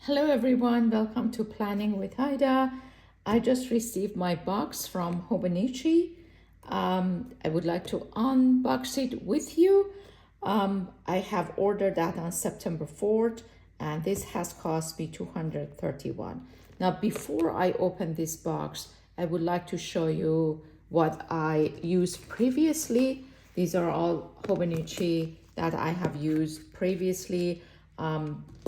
Hello everyone, welcome to Planning with Haida. I just received my box from Hobonichi. I would like to unbox it with you. I have ordered that on September 4th and this has cost me $231. Now before I open this box, I would like to show you what I used previously. These are all Hobonichi that I have used previously.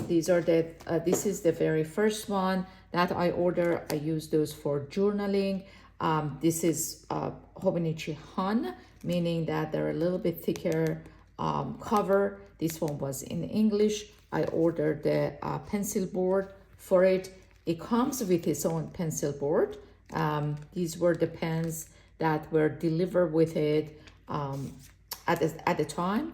This is the very first one that I order. I use those for journaling. This is Hobonichi Han, meaning that they're a little bit thicker cover. This one was in English. I ordered the pencil board for it. It comes with its own pencil board. These were the pens that were delivered with it at the time.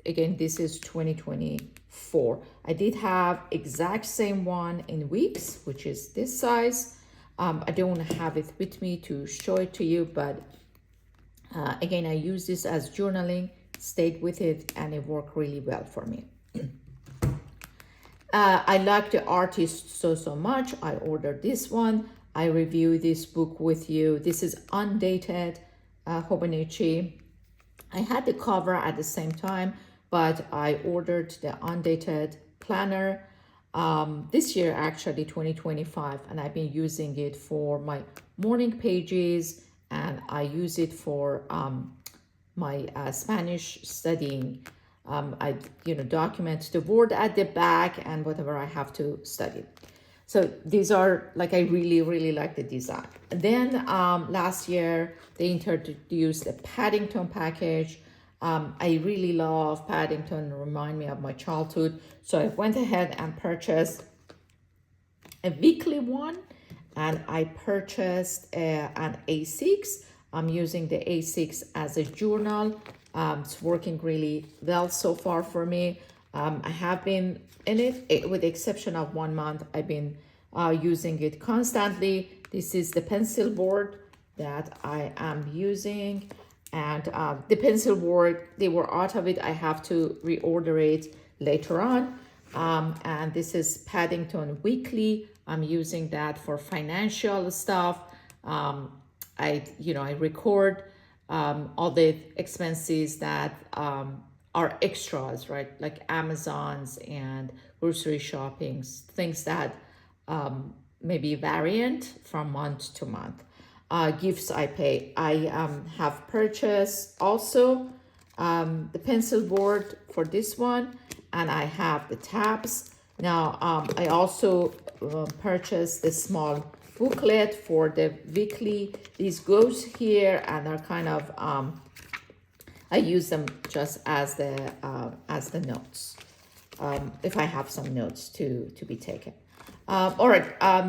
Again, this is 2024. I did have exact same one in weeks, which is this size. I don't have it with me to show it to you, but again, I use this as journaling, stayed with it, and it worked really well for me. I like the artist so much. I ordered this one. I review this book with you. This is undated Hobonichi. I had the cover at the same time, but I ordered the undated planner this year, actually 2025, and I've been using it for my morning pages, and I use it for my Spanish studying. I document the word at the back and whatever I have to study. So these are I really like the design. Then last year they introduced the Paddington package. I really love Paddington, remind me of my childhood. So I went ahead and purchased a weekly one, and I purchased an A6. I'm using the A6 as a journal. It's working really well so far for me. I have been in it, with the exception of 1 month. I've been using it constantly. This is the pencil board that I am using. And the pencil board, they were out of it. I have to reorder it later on. And this is Paddington Weekly. I'm using that for financial stuff. I record all the expenses that are extras, right? Like Amazon's and grocery shoppings, things that may be variant from month to month. Gifts I pay. I have purchased also the pencil board for this one, and I have the tabs. Now I also purchased the small booklet for the weekly. These goes here and are kind of I use them just as the notes, if I have some notes to be taken. All right,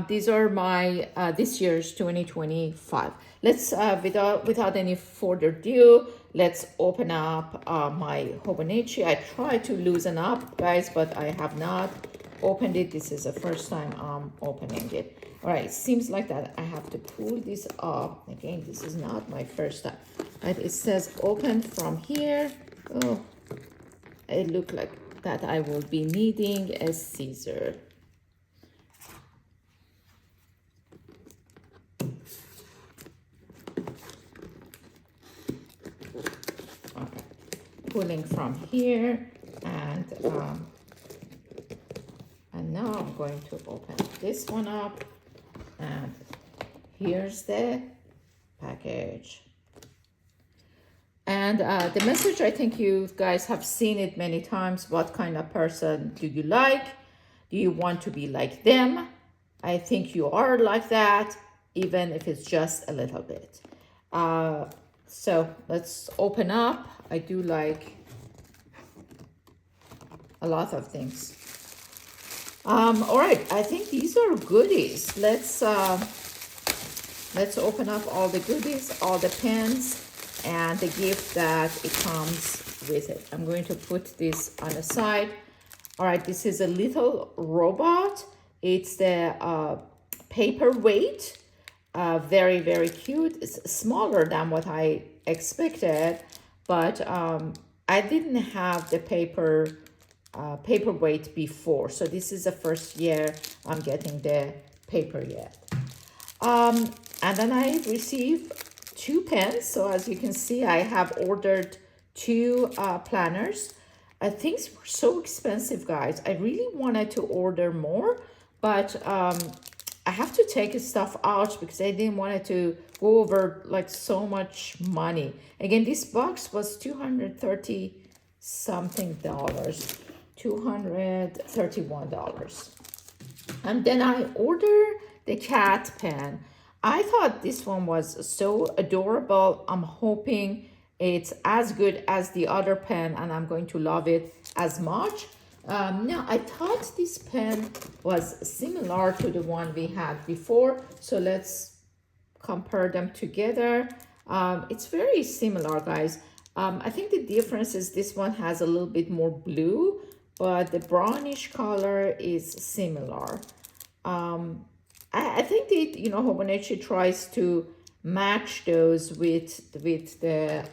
these are my this year's 2025. Let's without any further ado, let's open up my Hobonichi. I try to loosen up, guys, but I have not opened it. This is the first time I'm opening it. All right, seems like that I have to pull this up. Again, this is not my first time. Right, it says open from here. Oh, it looks like that I will be needing a scissor. Okay, pulling from here, and now I'm going to open this one up, and here's the package. And the message, I think you guys have seen it many times. What kind of person do you like? Do you want to be like them? I think you are like that, even if it's just a little bit. So let's open up. I do like a lot of things. All right, I think these are goodies. Let's open up all the goodies, all the pens, and the gift that it comes with it. I'm going to put this on the side. All right, this is a little robot. It's the paperweight. Very cute. It's smaller than what I expected, but I didn't have the paper paperweight before. So this is the first year I'm getting the paper yet. And then I received 2 pens. So as you can see, I have ordered 2 planners. Things were so expensive, guys. I really wanted to order more, but I have to take stuff out because I didn't want it to go over like so much money. Again, this box was $230 something, $231. And then I ordered the cat pen. I thought this one was so adorable. I'm hoping it's as good as the other pen and I'm going to love it as much. Now, I thought this pen was similar to the one we had before. So let's compare them together. It's very similar, guys. I think the difference is this one has a little bit more blue, but the brownish color is similar. I think that, you know, Hobonichi tries to match those with the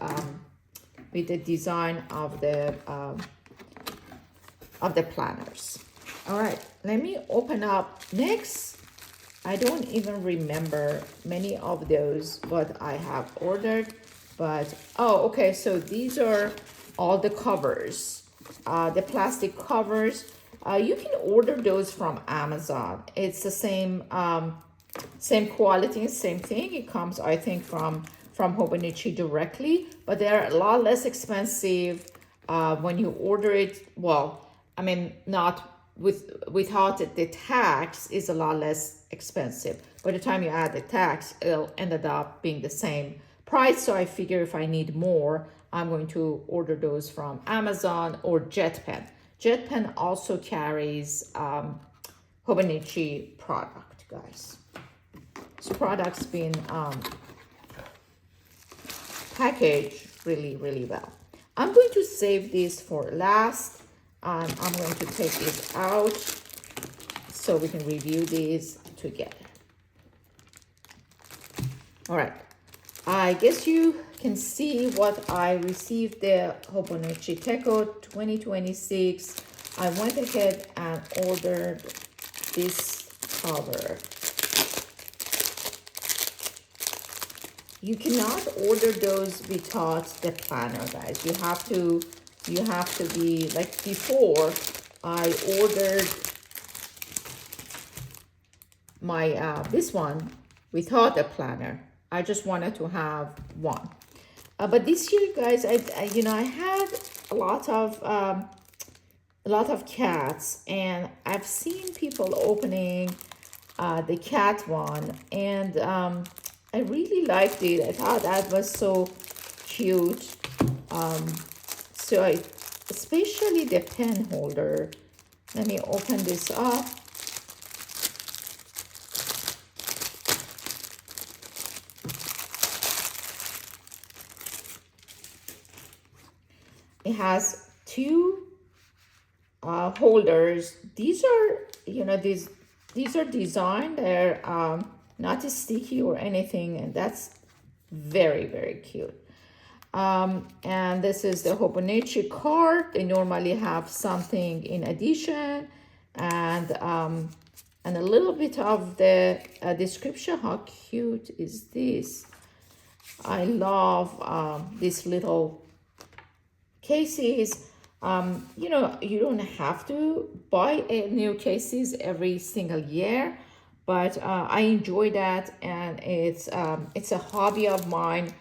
design of the planners. All right, let me open up next. I don't even remember many of those what I have ordered, but oh, okay, so these are all the covers, the plastic covers. You can order those from Amazon. It's the same same quality, same thing. It comes, I think, from Hobonichi directly, but they're a lot less expensive when you order it. Well, I mean, not without the tax is a lot less expensive. By the time you add the tax, it'll ended up being the same price. So I figure if I need more, I'm going to order those from Amazon or JetPen. JetPen also carries Hobonichi product, guys. This product's been packaged really, really well. I'm going to save this for last. I'm going to take this out so we can review these together. All right. I guess you can see what I received, the Hobonichi Teco 2026. I went ahead and ordered this cover. You cannot order those without the planner, guys. You have to be like before. I ordered my this one without a planner. I just wanted to have one. But this year, guys, I had a lot of cats, and I've seen people opening the cat one, and I really liked it. I thought that was so cute. So especially the pen holder. Let me open this up. It has 2 holders. These are, these are designed. They're not sticky or anything, and that's very, very cute. And this is the Hobonichi card. They normally have something in addition, and a little bit of the description. How cute is this? I love these little cases. You don't have to buy new cases every single year, but I enjoy that, and it's a hobby of mine.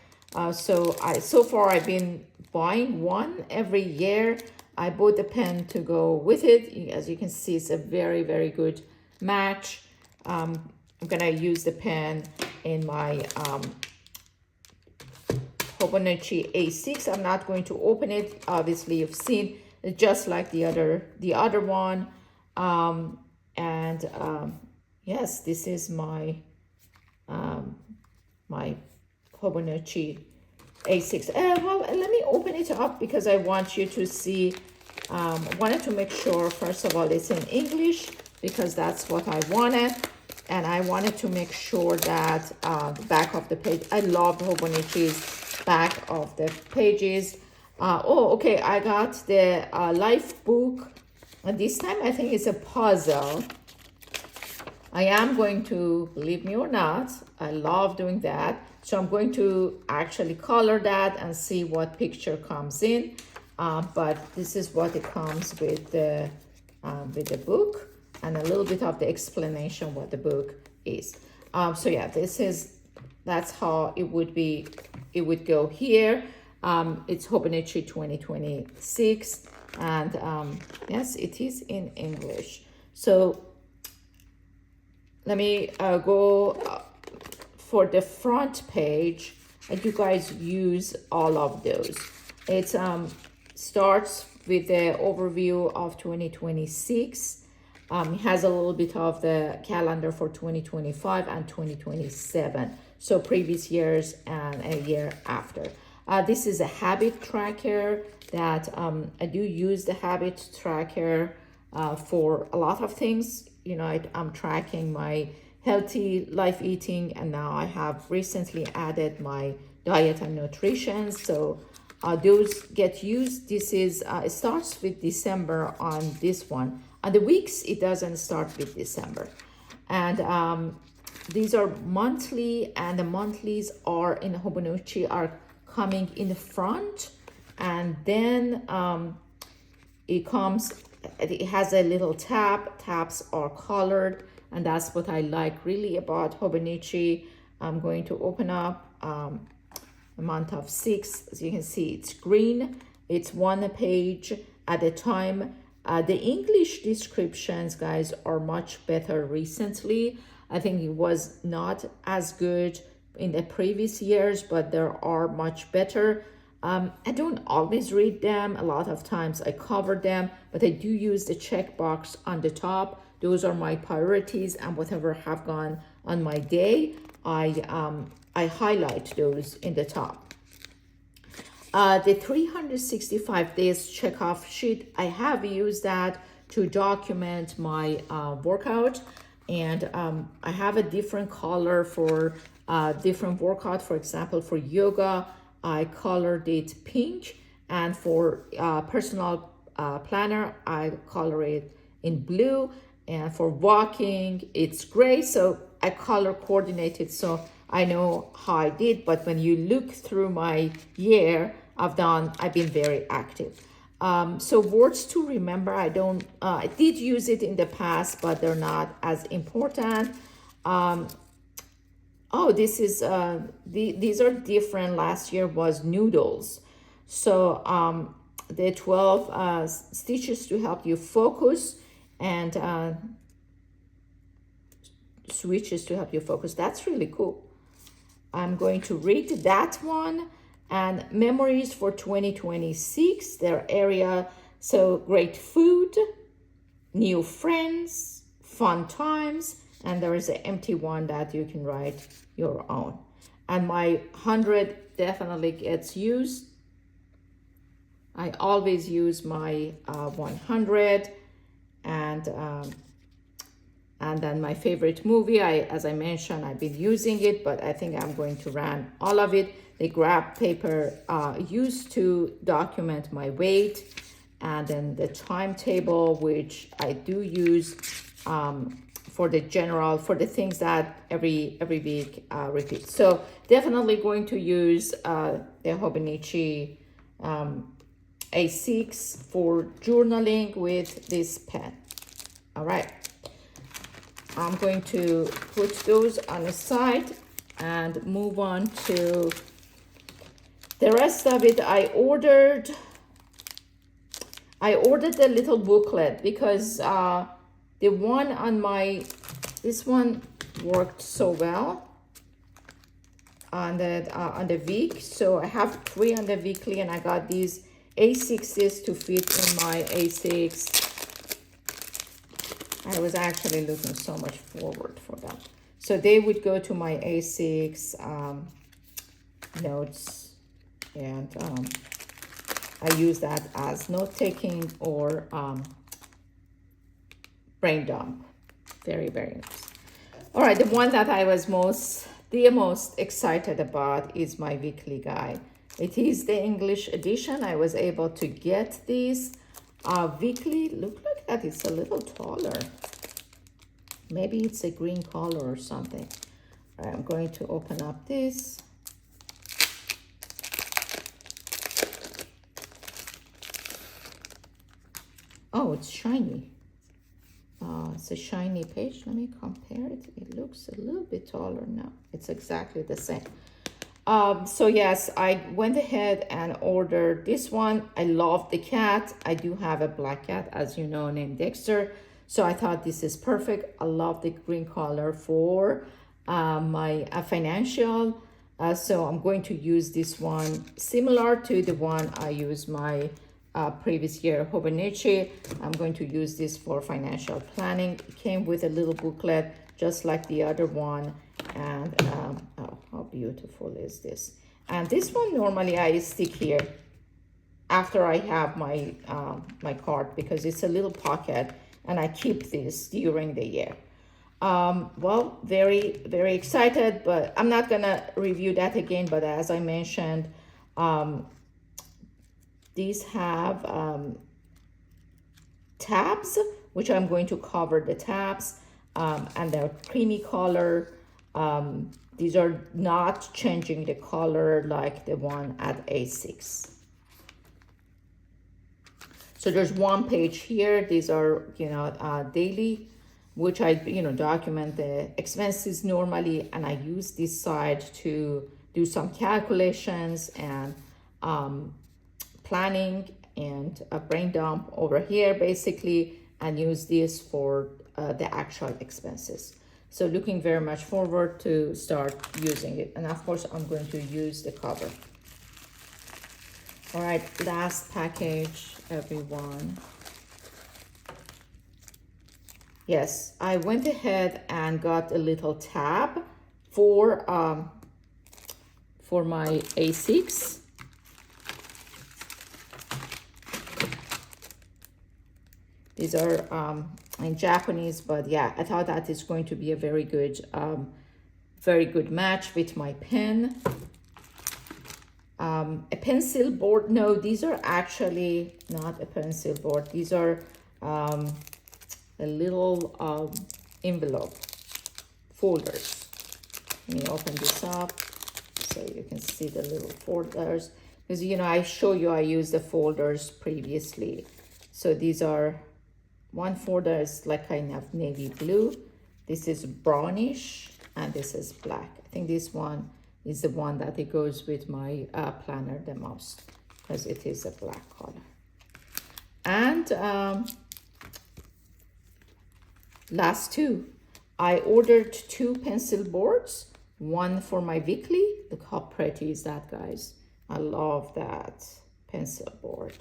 So far I've been buying one every year. I bought the pen to go with it. As you can see, it's a very, very good match. I'm gonna use the pen in my Hobonichi A6. I'm not going to open it. Obviously, you've seen it just like the other one. Yes, this is my my Hobonichi A6. Well, let me open it up because I want you to see. Wanted to make sure, first of all, it's in English because that's what I wanted. And I wanted to make sure that the back of the page, I love Hobonichi's back of the pages. Oh, okay, I got the life book And this time I think it's a puzzle. I am going to, believe me or not, I love doing that. So I'm going to actually color that and see what picture comes in. But this is what it comes with the book, and a little bit of the explanation what the book is. So yeah, that's how it would be. It would go here. It's Hobonichi 2026, and yes, it is in English. So let me go for the front page, and you guys use all of those. It starts with the overview of 2026. It has a little bit of the calendar for 2025 and 2027. So previous years and a year after. This is a habit tracker that I do use the habit tracker for a lot of things. You know, I'm tracking my healthy life eating, and now I have recently added my diet and nutrition. So those get used. This is, it starts with December on this one. On the weeks, it doesn't start with December. And these are monthly, and the monthlies are in Hobonichi are coming in the front. And then it has a little tab. Tabs are colored, and that's what I like really about Hobonichi. I'm going to open up a month of 6. As you can see, it's green. It's one page at a time. The English descriptions, guys, are much better recently. I think it was not as good in the previous years, but there are much better. I don't always read them. A lot of times I cover them, but I do use the checkbox on the top. Those are my priorities, and whatever have gone on my day, I highlight those in the top. The 365 days checkoff sheet, I have used that to document my workout, and I have a different color for different workout. For example, for yoga, I colored it pink, and for personal planner, I color it in blue, and for walking, it's gray. So I color coordinated so I know how I did. But when you look through my year, I've been very active. So words to remember, I did use it in the past, but they're not as important. This is these are different. Last year was noodles. So the 12 stitches to help you focus, and switches to help you focus. That's really cool. I'm going to read that one. And memories for 2026, their area. So great food, new friends, fun times, and there is an empty one that you can write your own. And my 100 definitely gets used. I always use my 100, and then my favorite movie, as I mentioned, I've been using it, but I think I'm going to run all of it. The graph paper used to document my weight, and then the timetable, which I do use for the things that every week repeat. So definitely going to use the Hobonichi A6 for journaling with this pen. All right. I'm going to put those on the side and move on to the rest of it. I ordered the little booklet because the one on this one worked so well on the week. So I have 3 on the weekly, and I got these A6s to fit in my A6. I was actually looking so much forward for them. So they would go to my A6 notes, and I use that as note-taking or brain dump. Very, very nice. All right, the one that I was the most excited about is my weekly guide. It is the English edition. I was able to get these weekly. Look like think that it's a little taller. Maybe it's a green color or something. All right, I'm going to open up this. Oh, it's shiny. It's a shiny page. Let me compare it. It looks a little bit taller now. It's exactly the same. So yes, I went ahead and ordered this one. I love the cat. I do have a black cat, as you know, named Dexter. So I thought this is perfect. I love the green color for my financial. So I'm going to use this one similar to the one I used my previous year Hobonichi. I'm going to use this for financial planning. It came with a little booklet just like the other one. And oh, how beautiful is this? And this one normally I stick here after I have my my card, because it's a little pocket and I keep this during the year. Well, very excited, but I'm not gonna review that again. But as I mentioned, these have tabs, which I'm going to cover the tabs, and they're creamy color. These are not changing the color like the one at A6. So there's one page here. These are, daily, which I, document the expenses normally, and I use this side to do some calculations and planning, and a brain dump over here basically, and use this for the actual expenses. So looking very much forward to start using it. And of course, I'm going to use the cover. All right, last package, everyone. Yes, I went ahead and got a little tab for my A6. These are in Japanese, but yeah, I thought that is going to be a very good match with my pen. A pencil board. No, these are actually not a pencil board. These are a little envelope folders. Let me open this up so you can see the little folders. Because, I show you I used the folders previously. So these are, one folder is like kind of navy blue. This is brownish, and this is black. I think this one is the one that it goes with my planner the most, because it is a black color. And last two, I ordered 2 pencil boards, one for my weekly. Look how pretty is that, guys. I love that pencil board.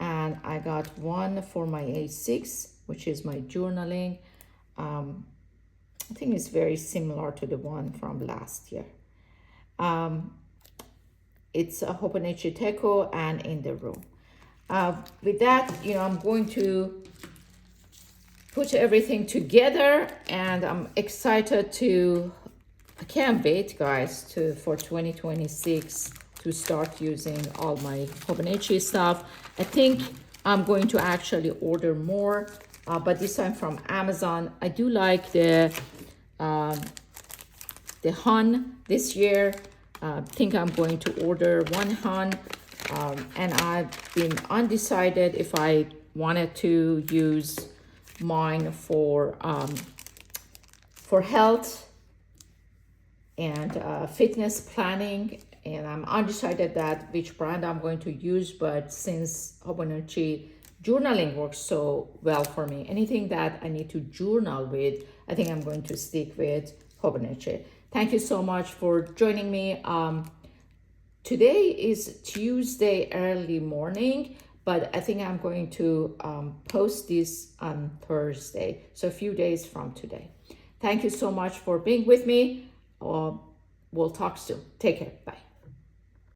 And I got one for my A6, which is my journaling. I think it's very similar to the one from last year. It's a Hobonichi Teco and in the room. With that, I'm going to put everything together, and I'm excited I can't wait, guys, for 2026 to start using all my Hobonichi stuff. I think I'm going to actually order more, but this time from Amazon. I do like the Han this year. I think I'm going to order one Han, and I've been undecided if I wanted to use mine for health and fitness planning, and I'm undecided that which brand I'm going to use. But since Hobonichi journaling works so well for me, anything that I need to journal with, I think I'm going to stick with Hobonichi. Thank you so much for joining me. Today is Tuesday early morning, but I think I'm going to post this on Thursday, so a few days from today. Thank you so much for being with me. We'll talk soon. Take care. Bye.